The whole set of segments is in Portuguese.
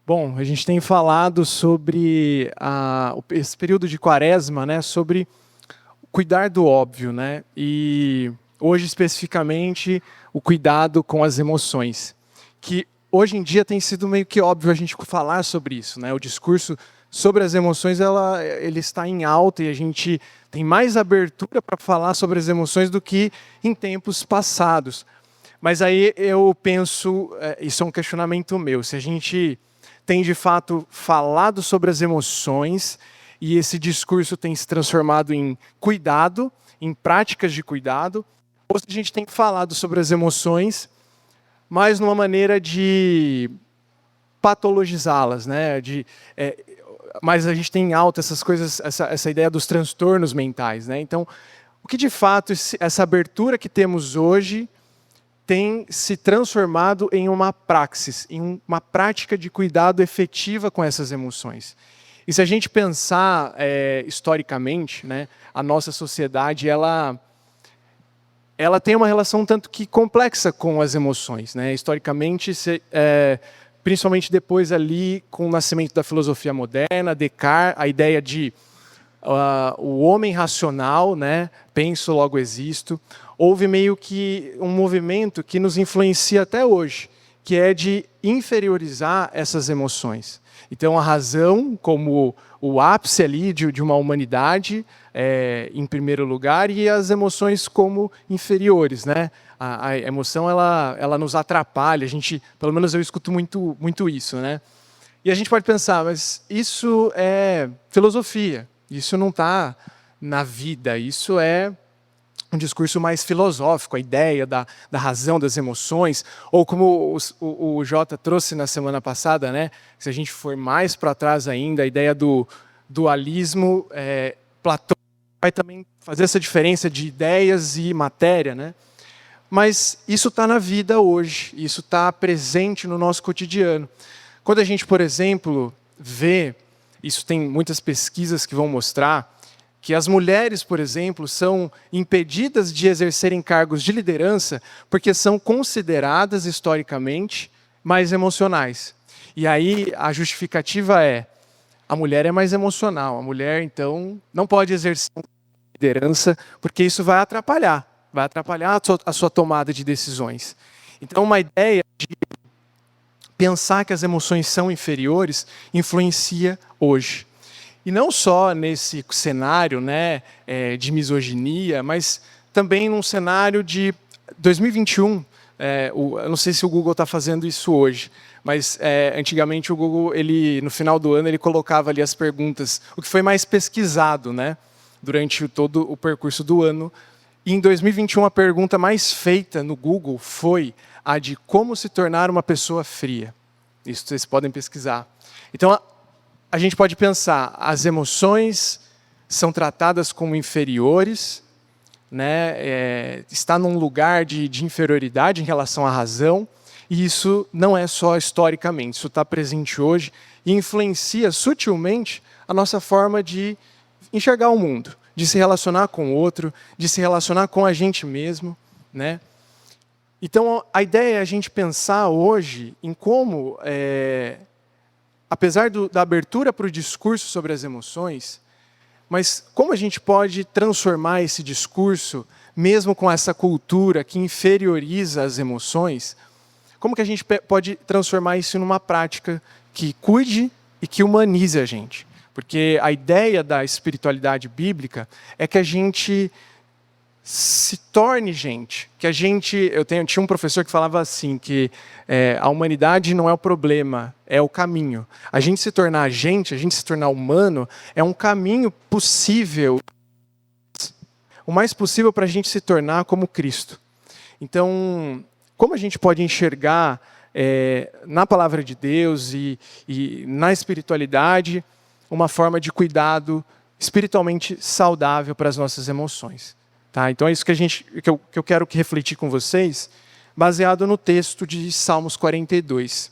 Bom, a gente tem falado sobre esse período de quaresma, né, sobre cuidar do óbvio, né, e hoje especificamente o cuidado com as emoções, que hoje em dia tem sido meio que óbvio a gente falar sobre isso, né, o discurso sobre as emoções ele está em alta e a gente tem mais abertura para falar sobre as emoções do que em tempos passados. Mas aí eu penso, isso é um questionamento meu, se a gente tem de fato falado sobre as emoções e esse discurso tem se transformado em cuidado, em práticas de cuidado, ou se a gente tem falado sobre as emoções, mas numa maneira de patologizá-las, né? Mas a gente tem em alta essas coisas, essa ideia dos transtornos mentais, né? Então, o que de fato essa abertura que temos hoje tem se transformado em uma praxis, em uma prática de cuidado efetiva com essas emoções. E se a gente pensar historicamente, né, a nossa sociedade ela tem uma relação tanto que complexa com as emoções, né? Historicamente, principalmente depois ali com o nascimento da filosofia moderna, Descartes, a ideia de o homem racional, né? Penso, logo existo. Houve meio que um movimento que nos influencia até hoje, que é de inferiorizar essas emoções. Então, a razão como o ápice ali de uma humanidade, em primeiro lugar, e as emoções como inferiores, né? A emoção ela nos atrapalha. A gente, pelo menos eu escuto muito isso, né? E a gente pode pensar, mas isso é filosofia. Isso não está na vida. Isso é um discurso mais filosófico, a ideia da razão das emoções, ou como o Jota trouxe na semana passada, né? Se a gente for mais para trás ainda, a ideia do dualismo, Platão vai também fazer essa diferença de ideias e matéria, né? Mas isso está na vida hoje, isso está presente no nosso cotidiano. Quando a gente, por exemplo, vê, isso tem muitas pesquisas que vão mostrar, que as mulheres, por exemplo, são impedidas de exercerem cargos de liderança porque são consideradas, historicamente, mais emocionais. E aí a justificativa é, a mulher é mais emocional, a mulher, então, não pode exercer liderança porque isso vai atrapalhar a sua tomada de decisões. Então, uma ideia de pensar que as emoções são inferiores influencia hoje. E não só nesse cenário, né, de misoginia, mas também num cenário de 2021. Eu não sei se o Google está fazendo isso hoje, mas antigamente o Google, no final do ano, ele colocava ali as perguntas, o que foi mais pesquisado, né, durante todo o percurso do ano. E em 2021, a pergunta mais feita no Google foi a de como se tornar uma pessoa fria. Isso vocês podem pesquisar. Então, a gente pode pensar, as emoções são tratadas como inferiores, né? Está num lugar de inferioridade em relação à razão, e isso não é só historicamente, isso está presente hoje e influencia sutilmente a nossa forma de enxergar o mundo, de se relacionar com o outro, de se relacionar com a gente mesmo, né? Então, a ideia é a gente pensar hoje em como, apesar da abertura para o discurso sobre as emoções, mas como a gente pode transformar esse discurso, mesmo com essa cultura que inferioriza as emoções, como que a gente pode transformar isso numa prática que cuide e que humanize a gente? Porque a ideia da espiritualidade bíblica é que a gente se torne gente, que a gente... tinha um professor que falava assim, que a humanidade não é o problema, é o caminho. A gente se tornar gente, a gente se tornar humano, é um caminho possível, o mais possível para a gente se tornar como Cristo. Então, como a gente pode enxergar na palavra de Deus e na espiritualidade uma forma de cuidado espiritualmente saudável para as nossas emoções? Tá? Então é isso que eu quero refletir com vocês, baseado no texto de Salmos 42.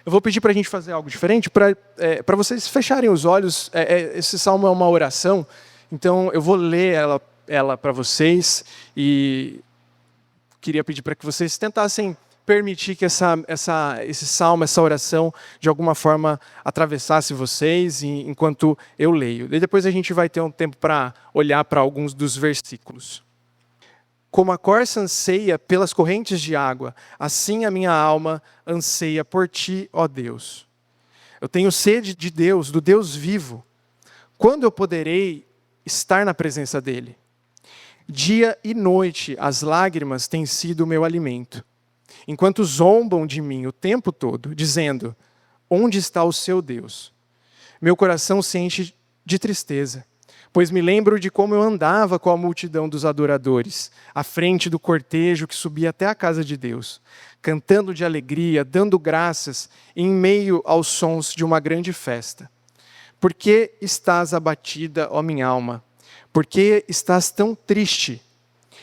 Eu vou pedir para a gente fazer algo diferente, para vocês fecharem os olhos. Esse salmo é uma oração, então eu vou ler ela para vocês e queria pedir para que vocês tentassem permitir que esse salmo, essa oração, de alguma forma atravessasse vocês enquanto eu leio. E depois a gente vai ter um tempo para olhar para alguns dos versículos. Como a corça anseia pelas correntes de água, assim a minha alma anseia por ti, ó Deus. Eu tenho sede de Deus, do Deus vivo. Quando eu poderei estar na presença dele? Dia e noite as lágrimas têm sido o meu alimento, enquanto zombam de mim o tempo todo, dizendo: onde está o seu Deus? Meu coração se enche de tristeza, pois me lembro de como eu andava com a multidão dos adoradores, à frente do cortejo que subia até a casa de Deus, cantando de alegria, dando graças, em meio aos sons de uma grande festa. Por que estás abatida, ó minha alma? Por que estás tão triste?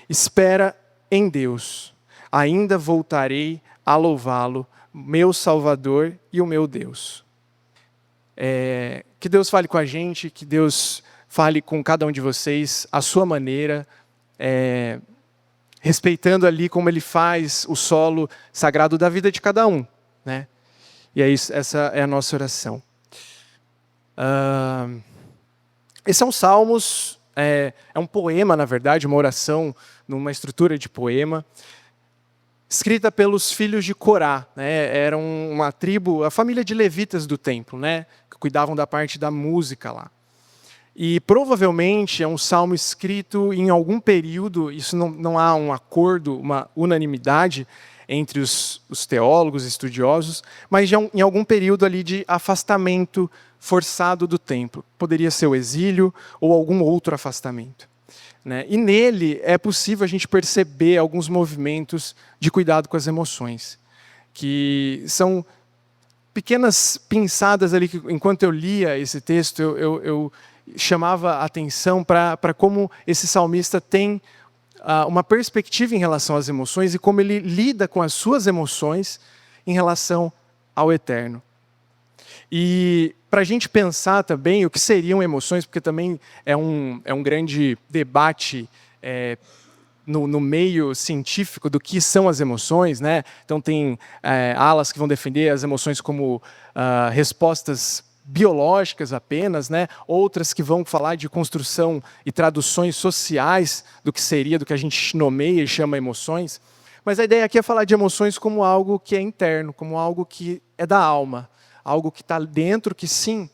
Espera em Deus. Ainda voltarei a louvá-lo, meu Salvador e o meu Deus. Que Deus fale com a gente, que Deus fale com cada um de vocês à sua maneira, respeitando ali como Ele faz o solo sagrado da vida de cada um, né? E é isso, essa é a nossa oração. Esses são salmos, é um poema, na verdade, uma oração numa estrutura de poema, escrita pelos filhos de Corá, né? Era uma tribo, a família de levitas do templo, né? Que cuidavam da parte da música lá. E provavelmente é um salmo escrito em algum período, isso não há um acordo, uma unanimidade entre os teólogos, estudiosos, mas em algum período ali de afastamento forçado do templo. Poderia ser o exílio ou algum outro afastamento, né? E nele é possível a gente perceber alguns movimentos de cuidado com as emoções, que são pequenas pinçadas ali que, enquanto eu lia esse texto, eu chamava a atenção para como esse salmista tem uma perspectiva em relação às emoções e como ele lida com as suas emoções em relação ao eterno. E para a gente pensar também o que seriam emoções, porque também é um grande debate no meio científico do que são as emoções, né? Então tem alas que vão defender as emoções como respostas biológicas apenas, né? Outras que vão falar de construção e traduções sociais do que seria, do que a gente nomeia e chama emoções. Mas a ideia aqui é falar de emoções como algo que é interno, como algo que é da alma, algo que está dentro, que sim,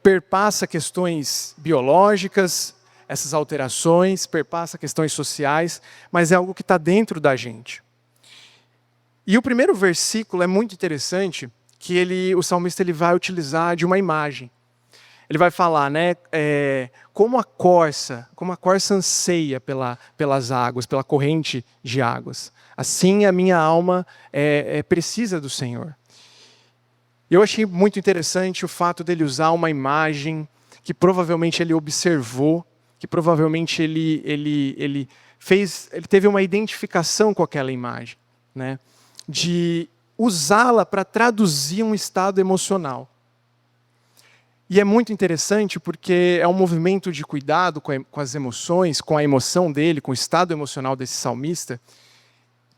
perpassa questões biológicas, essas alterações, perpassa questões sociais, mas é algo que está dentro da gente. E o primeiro versículo é muito interessante, que o salmista vai utilizar de uma imagem. Ele vai falar, né, como a corça anseia pelas águas, pela corrente de águas. Assim a minha alma precisa do Senhor. Eu achei muito interessante o fato dele usar uma imagem que provavelmente ele observou, que provavelmente ele teve uma identificação com aquela imagem, né, de usá-la para traduzir um estado emocional. E é muito interessante porque é um movimento de cuidado com as emoções, com a emoção dele, com o estado emocional desse salmista,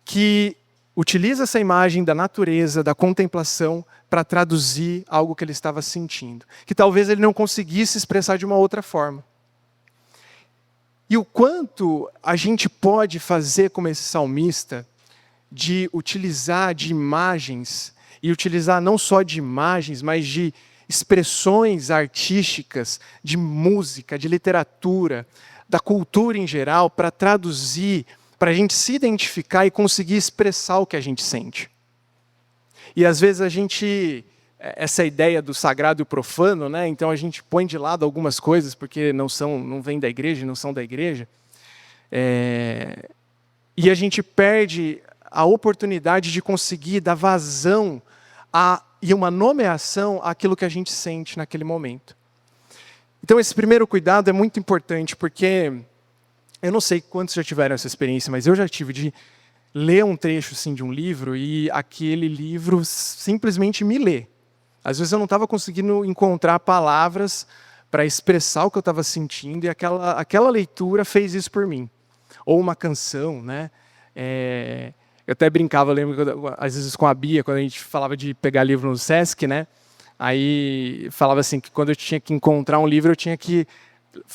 que utiliza essa imagem da natureza, da contemplação, para traduzir algo que ele estava sentindo, que talvez ele não conseguisse expressar de uma outra forma. E o quanto a gente pode fazer como esse salmista, de utilizar de imagens, e utilizar não só de imagens, mas de expressões artísticas, de música, de literatura, da cultura em geral, para traduzir, para a gente se identificar e conseguir expressar o que a gente sente. E às vezes essa ideia do sagrado e o profano, né? Então a gente põe de lado algumas coisas, porque não vêm da igreja, não são da igreja, e a gente perde a oportunidade de conseguir dar vazão e uma nomeação àquilo que a gente sente naquele momento. Então esse primeiro cuidado é muito importante, porque eu não sei quantos já tiveram essa experiência, mas eu já tive de ler um trecho assim, de um livro e aquele livro simplesmente me lê. Às vezes eu não estava conseguindo encontrar palavras para expressar o que eu estava sentindo e aquela leitura fez isso por mim. Ou uma canção, né? Eu até brincava, eu lembro, às vezes com a Bia, quando a gente falava de pegar livro no Sesc, né? Aí falava assim, que quando eu tinha que encontrar um livro, eu tinha que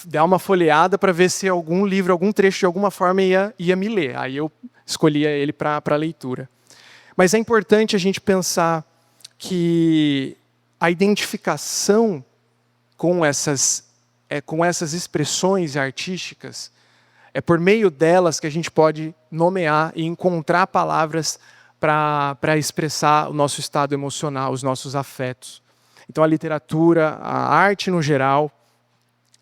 dar uma folheada para ver se algum livro, algum trecho, de alguma forma ia me ler. Aí eu escolhia ele para leitura. Mas é importante a gente pensar que a identificação com essas expressões artísticas, é por meio delas que a gente pode nomear e encontrar palavras para expressar o nosso estado emocional, os nossos afetos. Então a literatura, a arte no geral,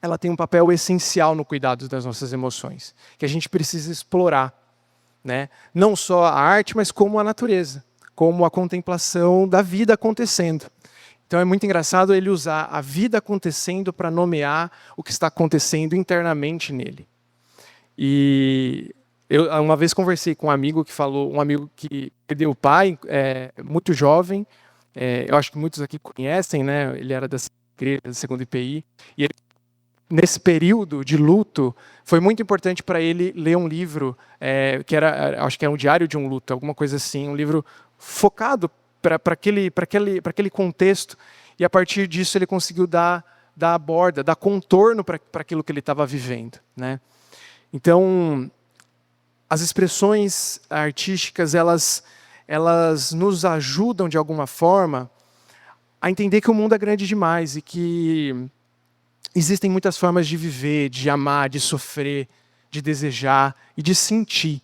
ela tem um papel essencial no cuidado das nossas emoções, que a gente precisa explorar, né? Não só a arte, mas como a natureza, como a contemplação da vida acontecendo. Então é muito engraçado ele usar a vida acontecendo para nomear o que está acontecendo internamente nele. E eu uma vez conversei com um amigo que perdeu o pai, muito jovem, eu acho que muitos aqui conhecem, né? Ele era da igreja, da segunda IPI, e ele, nesse período de luto, foi muito importante para ele ler um livro, que acho que é um diário de um luto, alguma coisa assim, um livro focado para aquele contexto, e a partir disso ele conseguiu dar a borda, dar contorno para aquilo que ele estava vivendo, né? Então, as expressões artísticas, elas nos ajudam de alguma forma a entender que o mundo é grande demais e que existem muitas formas de viver, de amar, de sofrer, de desejar e de sentir.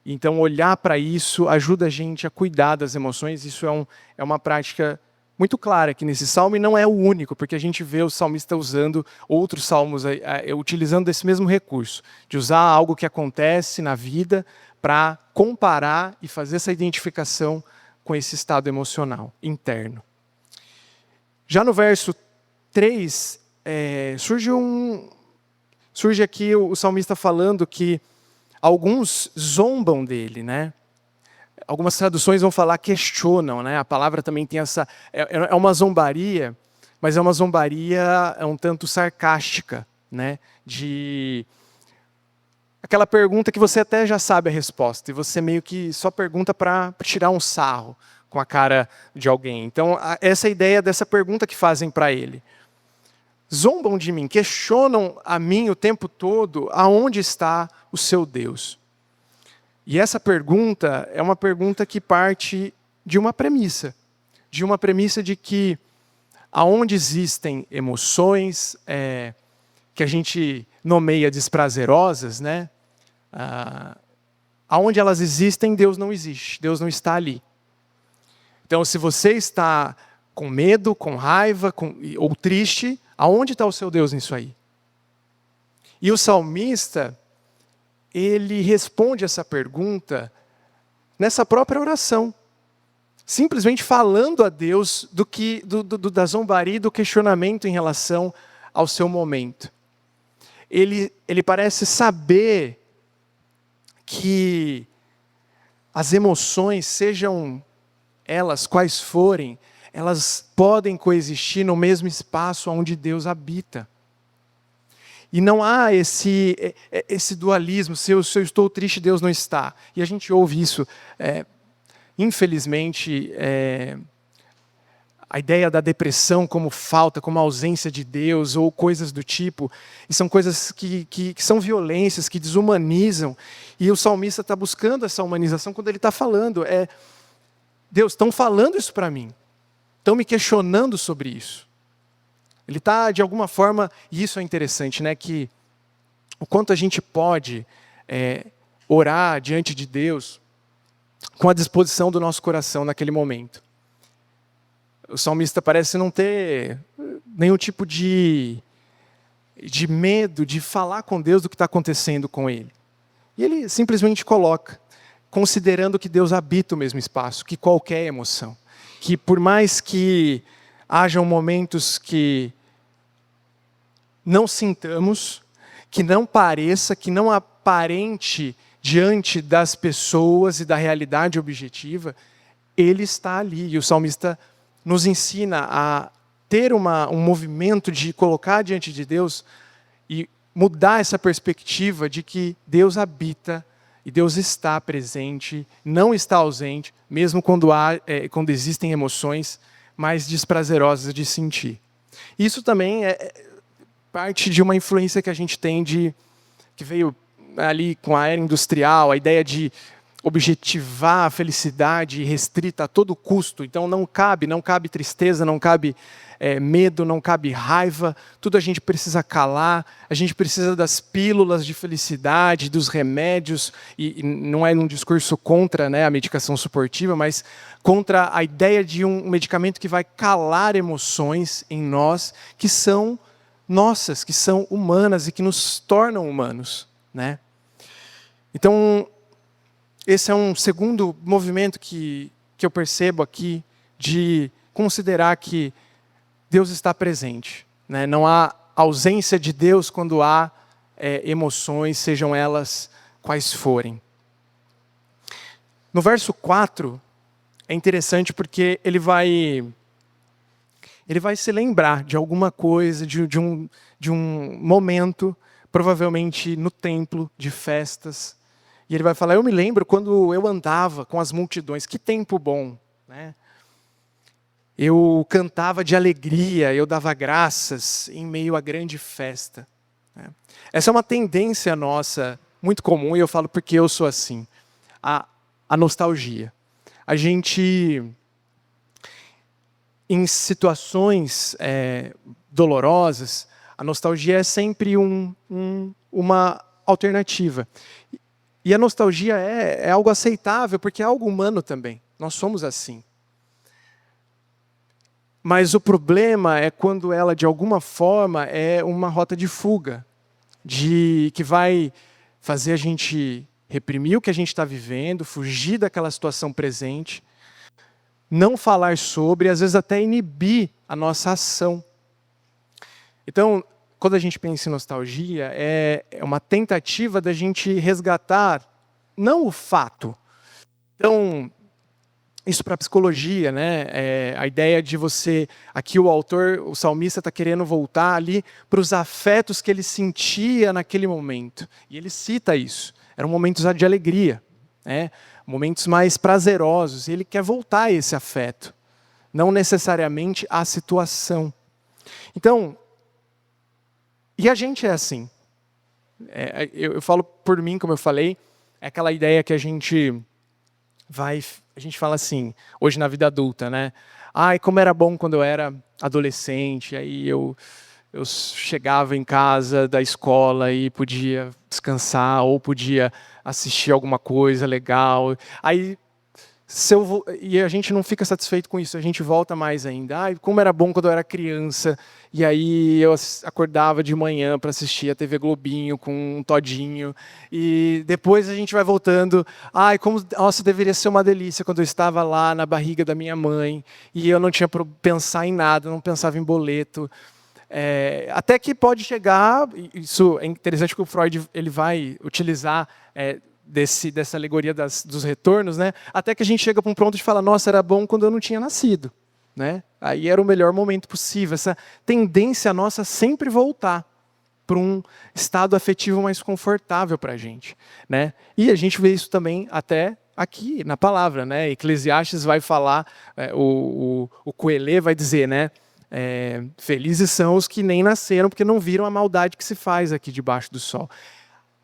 Então, olhar para isso ajuda a gente a cuidar das emoções. Isso é uma prática muito clara aqui nesse salmo, e não é o único, porque a gente vê o salmista usando outros salmos, utilizando esse mesmo recurso, de usar algo que acontece na vida para comparar e fazer essa identificação com esse estado emocional interno. Já no verso 3, surge aqui o salmista falando que alguns zombam dele, né? Algumas traduções vão falar questionam, né? A palavra também tem essa... É uma zombaria, mas é uma zombaria um tanto sarcástica, né? Aquela pergunta que você até já sabe a resposta, e você meio que só pergunta para tirar um sarro com a cara de alguém. Então, essa é a ideia dessa pergunta que fazem para ele. Zombam de mim, questionam a mim o tempo todo, aonde está o seu Deus? E essa pergunta é uma pergunta que parte de uma premissa de que aonde existem emoções que a gente nomeia desprazerosas, né? Aonde elas existem, Deus não existe, Deus não está ali. Então, se você está com medo, com raiva, ou triste, aonde está o seu Deus nisso aí? E o salmista, ele responde essa pergunta nessa própria oração, simplesmente falando a Deus da zombaria e do questionamento em relação ao seu momento. Ele parece saber que as emoções, sejam elas quais forem, elas podem coexistir no mesmo espaço onde Deus habita. E não há esse dualismo, se eu estou triste, Deus não está. E a gente ouve isso, infelizmente, a ideia da depressão como falta, como ausência de Deus, ou coisas do tipo. E são coisas que são violências, que desumanizam. E o salmista está buscando essa humanização quando ele está falando. Deus, estão falando isso para mim. Estão me questionando sobre isso. Ele está, de alguma forma, e isso é interessante, né, que o quanto a gente pode orar diante de Deus com a disposição do nosso coração naquele momento. O salmista parece não ter nenhum tipo de medo de falar com Deus do que está acontecendo com ele. E ele simplesmente coloca, considerando que Deus habita o mesmo espaço, que qualquer emoção. Que por mais que hajam momentos que não sintamos, que não pareça, que não aparente diante das pessoas e da realidade objetiva, Ele está ali. E o salmista nos ensina a ter um movimento de colocar diante de Deus e mudar essa perspectiva de que Deus habita E Deus está presente, não está ausente, mesmo quando existem emoções mais desprazerosas de sentir. Isso também é parte de uma influência que a gente tem que veio ali com a era industrial, a ideia de objetivar a felicidade restrita a todo custo. Então não cabe tristeza, não cabe medo, não cabe raiva, tudo a gente precisa calar, a gente precisa das pílulas de felicidade, dos remédios, e não é um discurso contra, né, a medicação suportiva, mas contra a ideia de um medicamento que vai calar emoções em nós, que são nossas, que são humanas e que nos tornam humanos, né? Então, esse é um segundo movimento que eu percebo aqui, de considerar que Deus está presente, né? Não há ausência de Deus quando há emoções, sejam elas quais forem. No verso 4, é interessante porque ele vai se lembrar de alguma coisa, de um momento, provavelmente no templo, de festas. E ele vai falar, eu me lembro quando eu andava com as multidões, que tempo bom, né? Eu cantava de alegria, eu dava graças em meio à grande festa. Essa é uma tendência nossa, muito comum, e eu falo porque eu sou assim, a nostalgia. A gente, em situações dolorosas, a nostalgia é sempre uma alternativa. E a nostalgia é algo aceitável, porque é algo humano também. Nós somos assim. Mas o problema é quando ela, de alguma forma, é uma rota de fuga, que vai fazer a gente reprimir o que a gente está vivendo, fugir daquela situação presente, não falar sobre, às vezes até inibir a nossa ação. Então, quando a gente pensa em nostalgia, é uma tentativa da gente resgatar, não o fato. Então, isso para a psicologia, né? A ideia de você... Aqui o autor, o salmista, está querendo voltar ali para os afetos que ele sentia naquele momento. E ele cita isso. Eram momentos de alegria, né? Momentos mais prazerosos. E ele quer voltar a esse afeto. Não necessariamente à situação. Então... E a gente é assim. Eu falo por mim, como eu falei, é aquela ideia que a gente fala assim, hoje na vida adulta, né? Ai, como era bom quando eu era adolescente, aí eu chegava em casa da escola e podia descansar, ou podia assistir alguma coisa legal. Aí, e a gente não fica satisfeito com isso, a gente volta mais ainda. Ai, como era bom quando eu era criança, e aí eu acordava de manhã para assistir a TV Globinho com um todinho, e depois a gente vai voltando. Ai, nossa, deveria ser uma delícia quando eu estava lá na barriga da minha mãe, e eu não tinha para pensar em nada, não pensava em boleto. Até que pode chegar, isso é interessante que o Freud ele vai utilizar dessa alegoria dos retornos, né? Até que a gente chega para um ponto de falar, nossa, era bom quando eu não tinha nascido, né? Aí era o melhor momento possível. Essa tendência nossa sempre voltar para um estado afetivo mais confortável para a gente, né? E a gente vê isso também até aqui na palavra, né? Eclesiastes vai falar, o Coelê vai dizer, né? Felizes são os que nem nasceram porque não viram a maldade que se faz aqui debaixo do sol.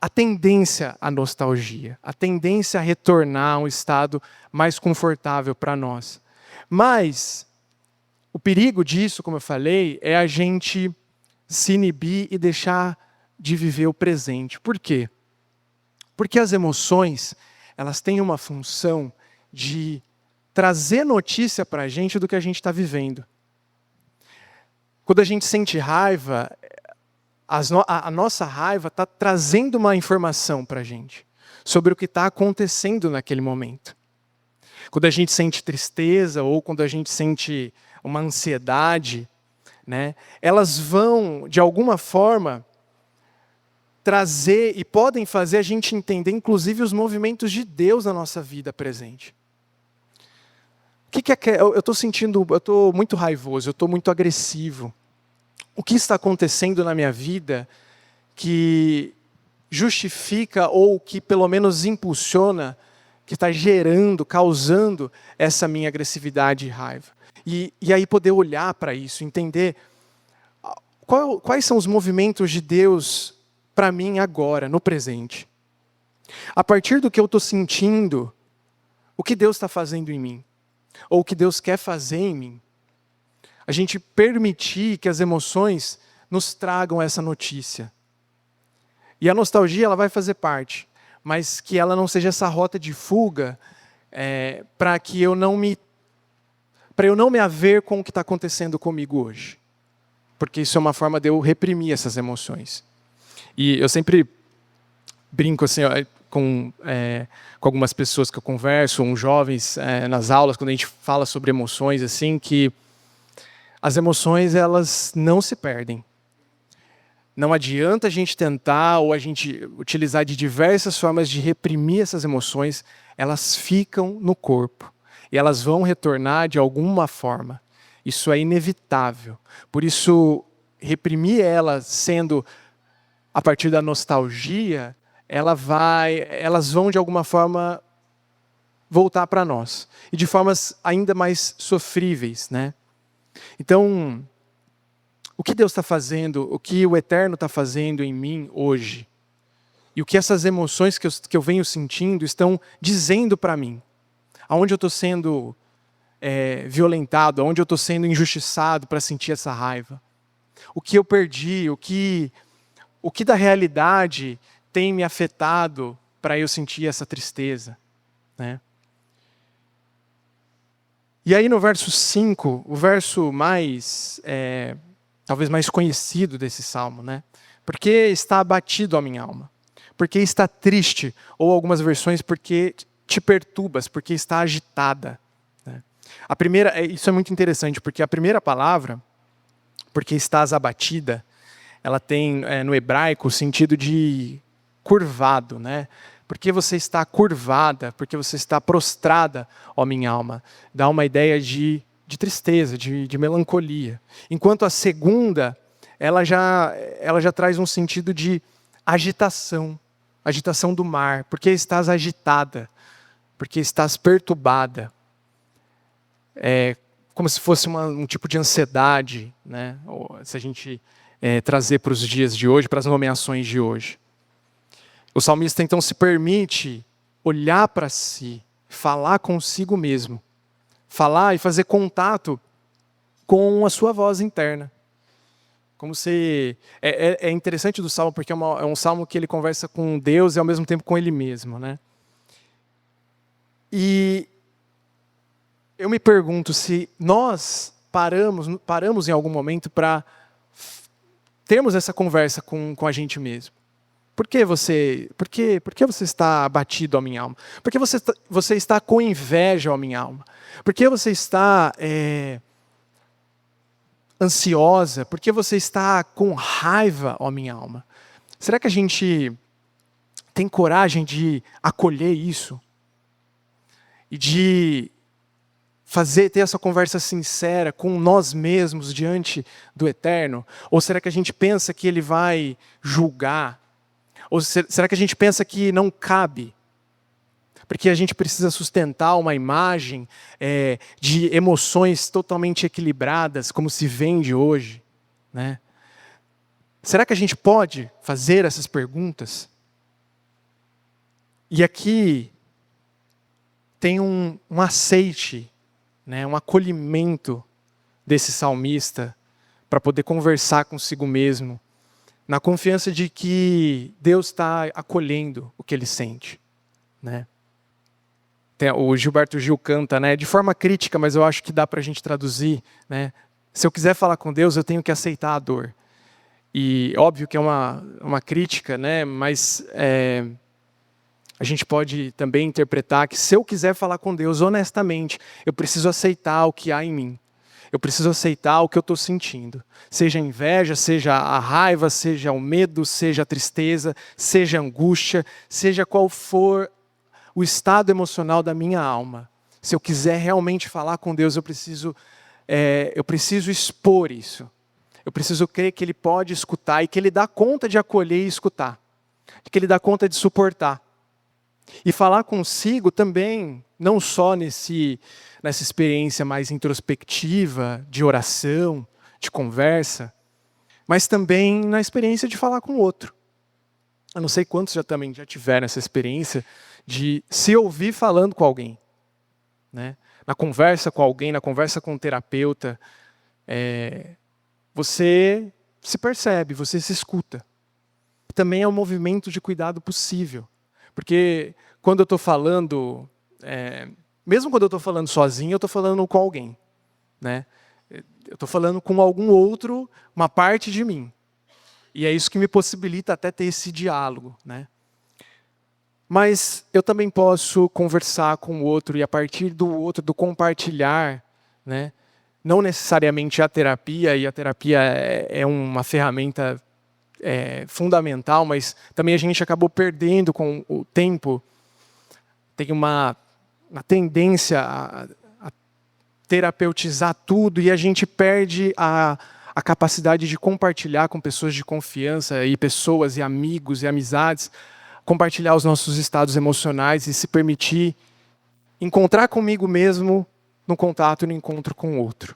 A tendência à nostalgia, a tendência a retornar a um estado mais confortável para nós. Mas o perigo disso, como eu falei, é a gente se inibir e deixar de viver o presente. Por quê? Porque as emoções, elas têm uma função de trazer notícia para a gente do que a gente está vivendo. Quando a gente sente raiva, a nossa raiva está trazendo uma informação para a gente sobre o que está acontecendo naquele momento. Quando a gente sente tristeza ou quando a gente sente uma ansiedade, né, elas vão, de alguma forma, trazer e podem fazer a gente entender, inclusive, os movimentos de Deus na nossa vida presente. Eu estou muito raivoso, eu estou muito agressivo. O que está acontecendo na minha vida que justifica ou que pelo menos impulsiona, que está gerando, causando essa minha agressividade e raiva. E aí poder olhar para isso, entender quais são os movimentos de Deus para mim agora, no presente. A partir do que eu estou sentindo, o que Deus está fazendo em mim, ou o que Deus quer fazer em mim. A gente permitir que as emoções nos tragam essa notícia. E a nostalgia ela vai fazer parte, mas que ela não seja essa rota de fuga para eu não me haver com o que está acontecendo comigo hoje. Porque isso é uma forma de eu reprimir essas emoções. E eu sempre brinco assim, com algumas pessoas que eu converso, uns jovens nas aulas, quando a gente fala sobre emoções, assim, que as emoções elas não se perdem. Não adianta a gente tentar ou a gente utilizar de diversas formas de reprimir essas emoções, elas ficam no corpo e elas vão retornar de alguma forma. Isso é inevitável. Por isso, reprimir elas sendo a partir da nostalgia, elas vão de alguma forma voltar para nós e de formas ainda mais sofríveis, né? Então, o que Deus está fazendo, o que o Eterno está fazendo em mim hoje, e o que essas emoções que eu venho sentindo estão dizendo para mim, aonde eu estou sendo violentado, aonde eu estou sendo injustiçado para sentir essa raiva, o que eu perdi, o que da realidade tem me afetado para eu sentir essa tristeza, né? E aí no verso 5, o verso talvez mais conhecido desse salmo, né? Porque está abatido a minha alma, porque está triste, ou algumas versões, porque te perturbas, porque está agitada. Né? A primeira, isso é muito interessante, porque a primeira palavra, porque estás abatida, ela tem no hebraico o sentido de curvado, né? Porque você está curvada, porque você está prostrada, ó minha alma. Dá uma ideia de tristeza, de melancolia. Enquanto a segunda, ela já traz um sentido de agitação do mar. Porque estás agitada, porque estás perturbada. É como se fosse um tipo de ansiedade, né? Ou, se a gente trazer para os dias de hoje, para as nomeações de hoje. O salmista então se permite olhar para si, falar consigo mesmo, falar e fazer contato com a sua voz interna. Como se é interessante do salmo porque é um salmo que ele conversa com Deus e ao mesmo tempo com ele mesmo, né? E eu me pergunto se nós paramos em algum momento para termos essa conversa com a gente mesmo. Por que você está abatido, ó minha alma? Por que você está com inveja, ó minha alma? Por que você está ansiosa? Por que você está com raiva, ó minha alma? Será que a gente tem coragem de acolher isso? E de ter essa conversa sincera com nós mesmos diante do Eterno? Ou será que a gente pensa que Ele vai julgar? Ou será que a gente pensa que não cabe? Porque a gente precisa sustentar uma imagem de emoções totalmente equilibradas, como se vende hoje, né? Será que a gente pode fazer essas perguntas? E aqui tem um aceite, né, um acolhimento desse salmista para poder conversar consigo mesmo, na confiança de que Deus está acolhendo o que ele sente, né? O Gilberto Gil canta, né, de forma crítica, mas eu acho que dá para a gente traduzir, né? Se eu quiser falar com Deus, eu tenho que aceitar a dor. E óbvio que é uma crítica, né? Mas a gente pode também interpretar que se eu quiser falar com Deus honestamente, eu preciso aceitar o que há em mim. Eu preciso aceitar o que eu estou sentindo. Seja a inveja, seja a raiva, seja o medo, seja a tristeza, seja a angústia, seja qual for o estado emocional da minha alma. Se eu quiser realmente falar com Deus, eu preciso expor isso. Eu preciso crer que Ele pode escutar e que Ele dá conta de acolher e escutar. de que ele dá conta de suportar. E falar consigo também, não só nessa experiência mais introspectiva, de oração, de conversa, mas também na experiência de falar com o outro. Eu não sei quantos também já tiveram essa experiência de se ouvir falando com alguém, né? Na conversa com alguém, na conversa com um terapeuta, você se percebe, você se escuta. Também é um movimento de cuidado possível. Porque quando eu estou falando, mesmo quando eu estou falando sozinho, eu estou falando com alguém, né? Eu estou falando com algum outro, uma parte de mim. E é isso que me possibilita até ter esse diálogo, né? Mas eu também posso conversar com o outro e a partir do outro, do compartilhar, né? Não necessariamente a terapia, e a terapia é uma ferramenta fundamental, mas também a gente acabou perdendo com o tempo. Tem uma tendência a terapeutizar tudo e a gente perde a capacidade de compartilhar com pessoas de confiança e pessoas e amigos e amizades, compartilhar os nossos estados emocionais e se permitir encontrar comigo mesmo no contato e no encontro com o outro.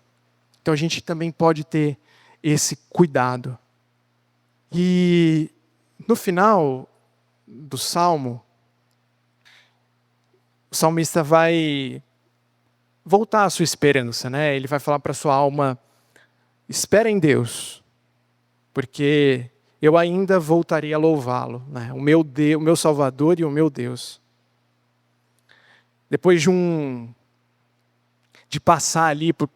Então a gente também pode ter esse cuidado. E no final do Salmo, o salmista vai voltar à sua esperança, né? Ele vai falar para a sua alma: espera em Deus, porque eu ainda voltarei a louvá-lo, né? O meu Salvador e o meu Deus. Depois de passar ali por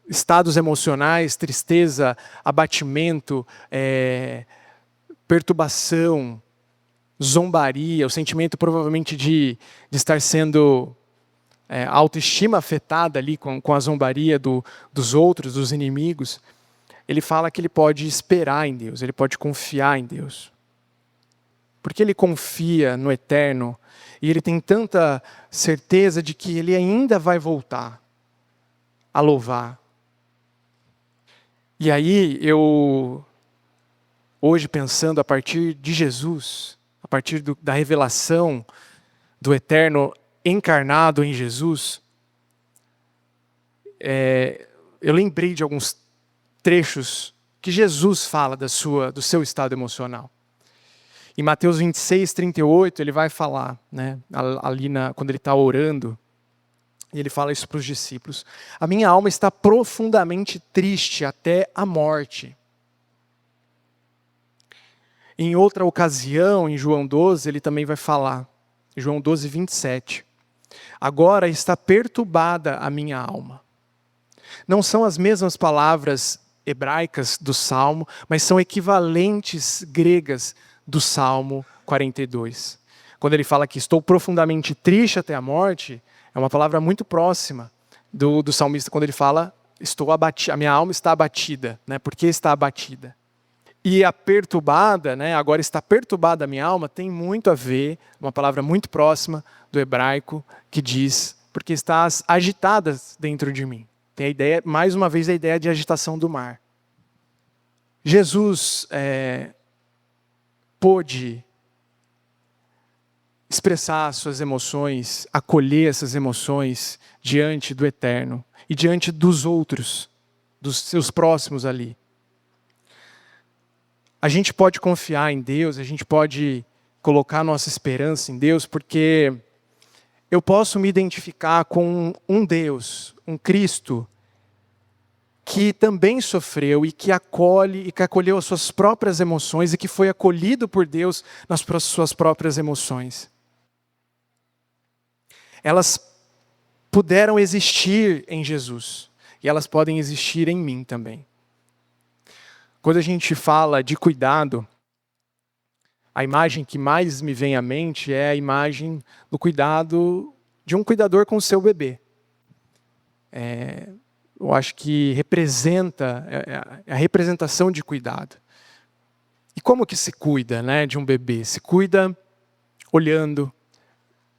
estados emocionais, tristeza, abatimento, perturbação, zombaria, o sentimento provavelmente de estar sendo a autoestima afetada ali com a zombaria dos outros, dos inimigos, ele fala que ele pode esperar em Deus, ele pode confiar em Deus. Porque ele confia no eterno e ele tem tanta certeza de que ele ainda vai voltar a louvar. E aí hoje pensando a partir de Jesus, a partir da revelação do eterno encarnado em Jesus, eu lembrei de alguns trechos que Jesus fala do seu estado emocional. Em Mateus 26, 38, ele vai falar, né, ali quando ele está orando, e ele fala isso para os discípulos: a minha alma está profundamente triste até a morte. Em outra ocasião, em João 12, ele também vai falar, João 12, 27, agora está perturbada a minha alma. Não são as mesmas palavras hebraicas do Salmo, mas são equivalentes gregas do Salmo 42. Quando ele fala que estou profundamente triste até a morte, é uma palavra muito próxima do salmista quando ele fala estou abatido, a minha alma está abatida, né? Por que está abatida? E a perturbada, né? Agora está perturbada a minha alma, tem muito a ver, uma palavra muito próxima do hebraico que diz porque estás agitada dentro de mim. Tem a ideia, mais uma vez, a ideia de agitação do mar. Jesus pôde expressar suas emoções, acolher essas emoções diante do eterno e diante dos outros, dos seus próximos ali. A gente pode confiar em Deus, a gente pode colocar nossa esperança em Deus, porque eu posso me identificar com um Deus, um Cristo, que também sofreu e que acolhe e que acolheu as suas próprias emoções e que foi acolhido por Deus nas suas próprias emoções. Elas puderam existir em Jesus e elas podem existir em mim também. Quando a gente fala de cuidado, a imagem que mais me vem à mente é a imagem do cuidado de um cuidador com o seu bebê. Eu acho que representa a representação de cuidado. E como que se cuida, né, de um bebê? Se cuida olhando,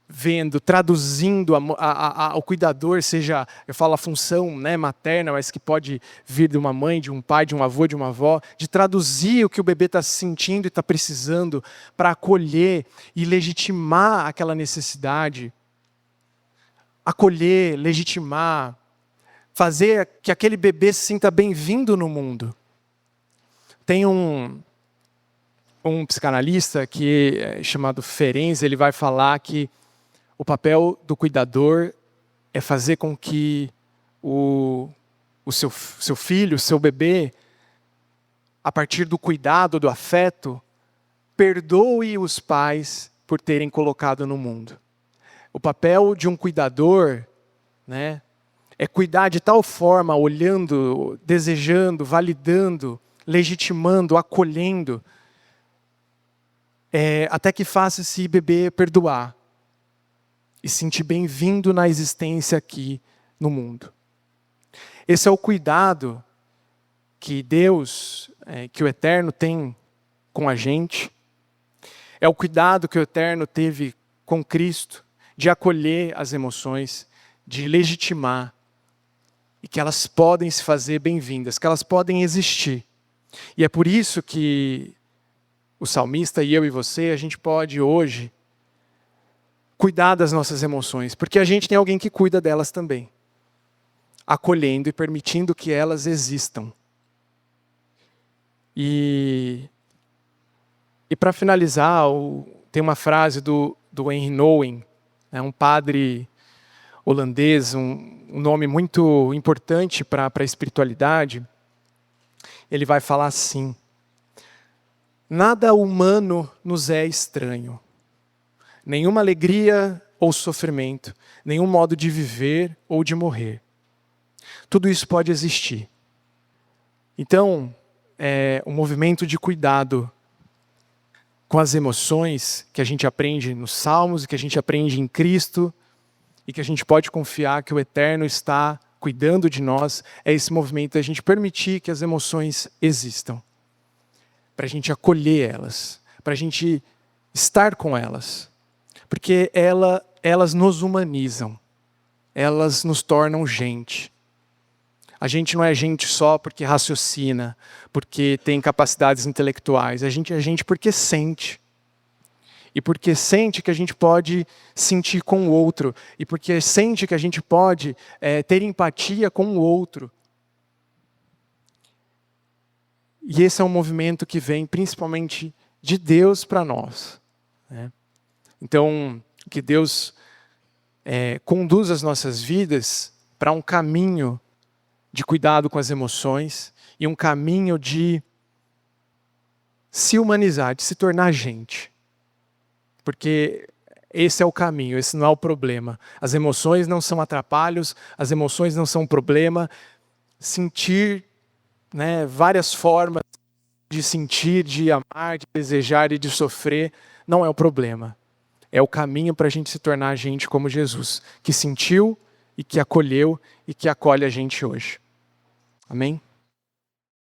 vendo, traduzindo ao cuidador, seja, eu falo a função, né, materna, mas que pode vir de uma mãe, de um pai, de um avô, de uma avó, de traduzir o que o bebê está sentindo e está precisando para acolher e legitimar aquela necessidade. Acolher, legitimar, fazer que aquele bebê se sinta bem-vindo no mundo. Tem um psicanalista que é chamado Ferenczi, ele vai falar que o papel do cuidador é fazer com que o seu filho, o seu bebê, a partir do cuidado, do afeto, perdoe os pais por terem colocado no mundo. O papel de um cuidador, né, é cuidar de tal forma, olhando, desejando, validando, legitimando, acolhendo, até que faça esse bebê perdoar e sentir bem-vindo na existência aqui no mundo. Esse é o cuidado que Deus, que o Eterno tem com a gente. É o cuidado que o Eterno teve com Cristo, de acolher as emoções, de legitimar, e que elas podem se fazer bem-vindas, que elas podem existir. E é por isso que o salmista e eu e você, a gente pode hoje cuidar das nossas emoções, porque a gente tem alguém que cuida delas também, acolhendo e permitindo que elas existam. E para finalizar, tem uma frase do Henry Nouwen, um padre holandês, um nome muito importante para a espiritualidade. Ele vai falar assim: nada humano nos é estranho. Nenhuma alegria ou sofrimento, nenhum modo de viver ou de morrer. Tudo isso pode existir. Então, um movimento de cuidado com as emoções que a gente aprende nos Salmos, que a gente aprende em Cristo, e que a gente pode confiar que o Eterno está cuidando de nós, é esse movimento da gente permitir que as emoções existam. Para a gente acolher elas, para a gente estar com elas. Porque elas nos humanizam, elas nos tornam gente. A gente não é gente só porque raciocina, porque tem capacidades intelectuais. A gente é gente porque sente. E porque sente que a gente pode sentir com o outro. E porque sente que a gente pode ter empatia com o outro. E esse é um movimento que vem principalmente de Deus para nós, né? Então, que Deus conduza as nossas vidas para um caminho de cuidado com as emoções e um caminho de se humanizar, de se tornar gente. Porque esse é o caminho, esse não é o problema. As emoções não são atrapalhos, as emoções não são problema. Sentir, né, várias formas de sentir, de amar, de desejar e de sofrer, não é o problema. É o caminho para a gente se tornar gente como Jesus, que sentiu e que acolheu e que acolhe a gente hoje. Amém?